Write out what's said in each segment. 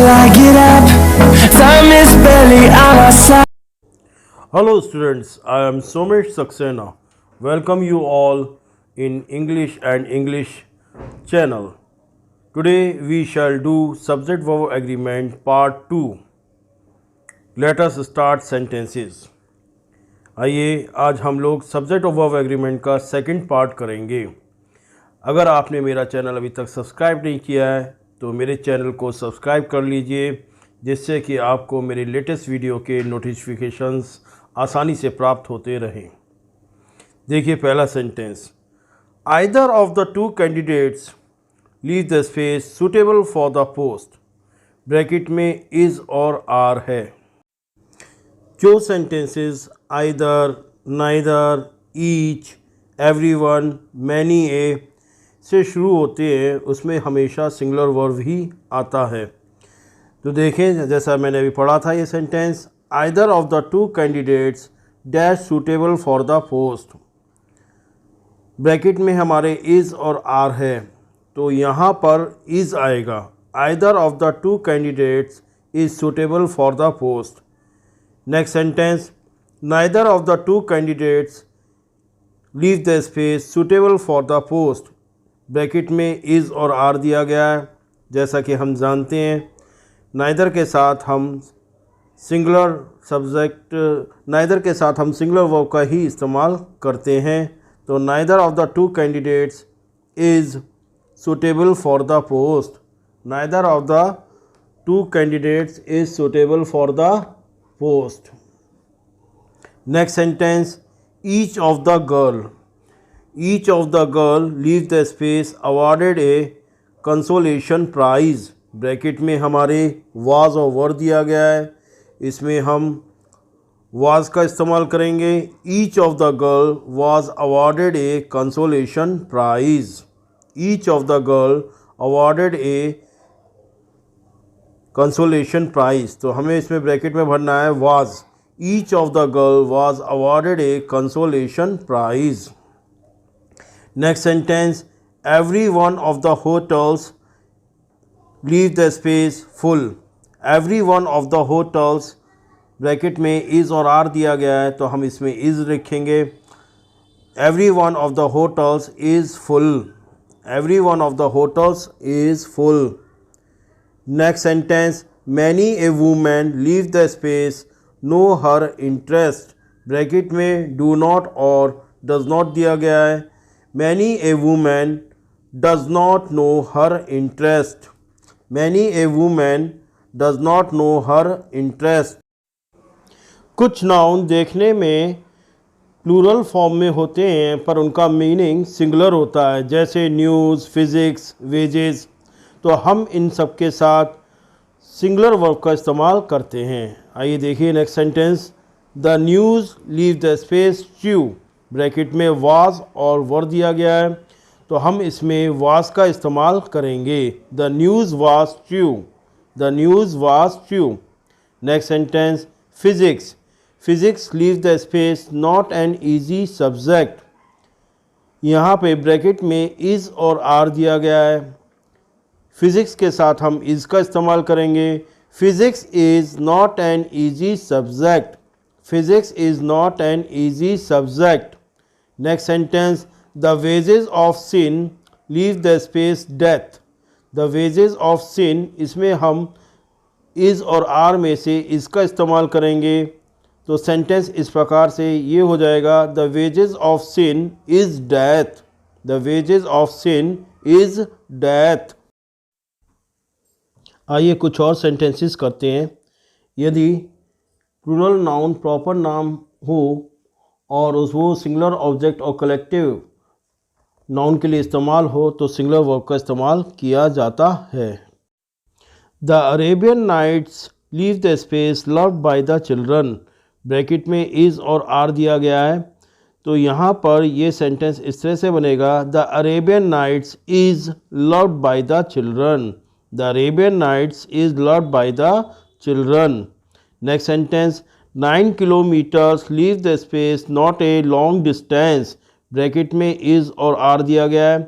I get up. Time is barely on our side. Hello students, I am Somesh Saxena. Welcome you all in English and English channel. Today we shall do subject verb agreement part 2. Let us start sentences. आइए आज हम लोग subject of verb agreement का second part करेंगे। अगर आपने मेरा channel अभी तक सब्सक्राइब नहीं किया है तो मेरे चैनल को सब्सक्राइब कर लीजिए, जिससे कि आपको मेरे लेटेस्ट वीडियो के नोटिफिकेशंस आसानी से प्राप्त होते रहें। देखिए पहला sentence, either of the two candidates leave the space suitable for the post. Bracket में इज़ और आर है। जो sentences either, neither, each, everyone, many a से शुरू होते हैं उसमें हमेशा सिंगुलर वर्ब ही आता है। तो देखें जैसा मैंने अभी पढ़ा था ये sentence, either of the two candidates dash suitable for the post. Bracket में हमारे इज़ और आर है तो यहाँ पर इज़ आएगा। Either of the two candidates is suitable for the post. Next sentence, neither of the two candidates leave the space suitable for the post. Bracket में is और आर दिया गया है। जैसा कि हम जानते हैं नाइदर के साथ हम सिंगुलर वर्ब का ही इस्तेमाल करते हैं। तो neither of the two candidates is suitable for the post. Neither of the two candidates is suitable for the post. Next sentence, each of the girl. Each of the girl leave the space awarded a consolation prize. Bracket में हमारे was और वर दिया गया है, इसमें हम was का इस्तेमाल करेंगे। Each of the girl was awarded a consolation prize. Each of the girl awarded a consolation prize. तो हमें इसमें ब्रैकेट में भरना है was. Each of the girl was awarded a consolation prize. Next sentence, every one of the hotels leave the space full. Every one of the hotels, bracket में is और are दिया गया है तो हम इसमें इज़ लिखेंगे। Every one of the hotels is full. Every one of the hotels is full. Next sentence, many a women leave the space know her interest. Bracket में डू नॉट और डज नॉट दिया गया है। Many a women does not know her interest. Many a women does not know her interest. कुछ noun देखने में plural form में होते हैं पर उनका मीनिंग सिंगुलर होता है, जैसे न्यूज़, फिज़िक्स, वेजेस। तो हम इन सब के साथ सिंगुलर वर्ब का इस्तेमाल करते हैं। आइए देखिए next sentence, the news leave the space chew. Bracket में वाज और वर दिया गया है तो हम इसमें वाज का इस्तेमाल करेंगे। The news was true. The news was true. Next sentence, physics. Physics leave the space not an easy subject. यहाँ पे ब्रैकेट में इज़ और आर दिया गया है। फिज़िक्स के साथ हम इज़ का इस्तेमाल करेंगे। Physics is not an easy subject. Physics is not an easy subject. Next sentence, the wages of sin leave the space death. The wages of sin, इसमें हम इज़ और आर में से इसका इस्तेमाल करेंगे। तो सेंटेंस इस प्रकार से ये हो जाएगा, the wages of sin is death. The wages of sin is death. आइए कुछ और सेंटेंसेस करते हैं। यदि प्लूरल नाउन प्रॉपर नाम हो और वो सिंगुलर ऑब्जेक्ट और कलेक्टिव नाउन के लिए इस्तेमाल हो तो सिंगुलर वर्ब का इस्तेमाल किया जाता है। The Arabian Nights leave the space loved by the children. Bracket में इज़ और आर दिया गया है तो यहाँ पर ये सेंटेंस इस तरह से बनेगा, the Arabian Nights is loved by the children. The Arabian Nights is loved by the children. Next sentence, 9 kilometres leave the space not a long distance. Bracket में इज़ और आर दिया गया है।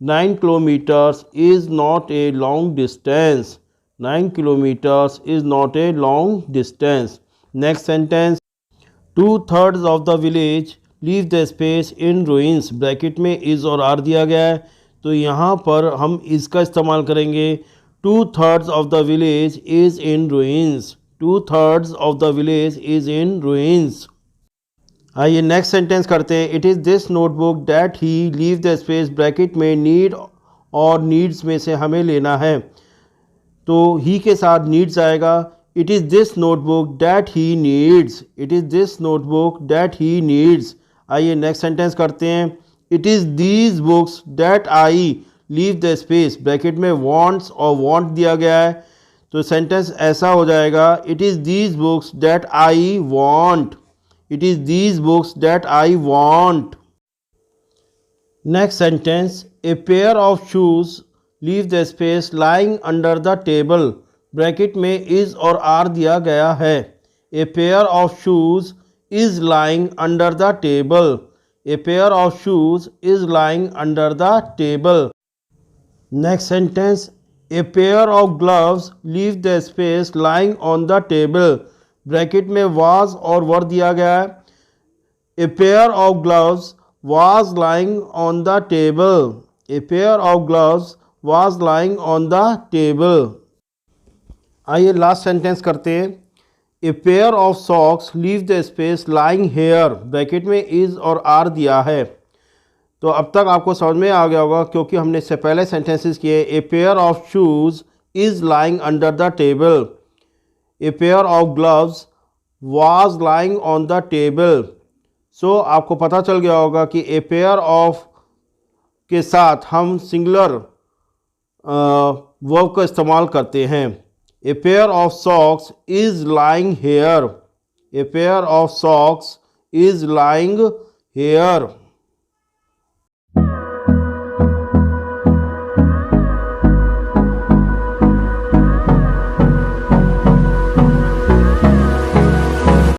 9 kilometres is not a long distance. 9 kilometers is not a long distance. Next sentence. 2/3 of the village leave the space in ruins. Bracket में is और are दिया गया है, तो यहाँ पर हम इसका इस्तेमाल करेंगे. 2/3 of the village is in ruins. 2/3 of the village is in ruins. आइए नेक्स्ट सेंटेंस करते हैं. It is this notebook that he leave the space. Bracket में नीड और नीड्स में से हमें लेना है, तो ही के साथ नीड्स आएगा. It is this notebook that he needs. It is this notebook that he needs. आइए नेक्स्ट सेंटेंस करते हैं. It is these books that I leave the space. Bracket में वॉन्ट्स और वॉन्ट दिया गया है, तो सेंटेंस ऐसा हो जाएगा. It is these books that I want. It is these books that I want. Next sentence. A pair of shoes leave the space lying under the table. Bracket में is और are दिया गया है. A pair of shoes is lying under the table. A pair of shoes is lying under the table. Next sentence. A pair of gloves leave the space lying on the table. Bracket में was और were दिया गया है. A pair of gloves was lying on the table. A pair of gloves was lying on the table. आइए last sentence करते हैं. A pair of socks leave the space lying here. Bracket में is और are दिया है, तो अब तक आपको समझ में आ गया होगा क्योंकि हमने इससे पहले सेंटेंसेस किए. A pair of shoes is lying under the table. A pair of gloves was lying on the table. So आपको पता चल गया होगा कि a pair of के साथ हम सिंगुलर वर्ब का इस्तेमाल करते हैं. A pair of socks is lying here. A pair of socks is lying here.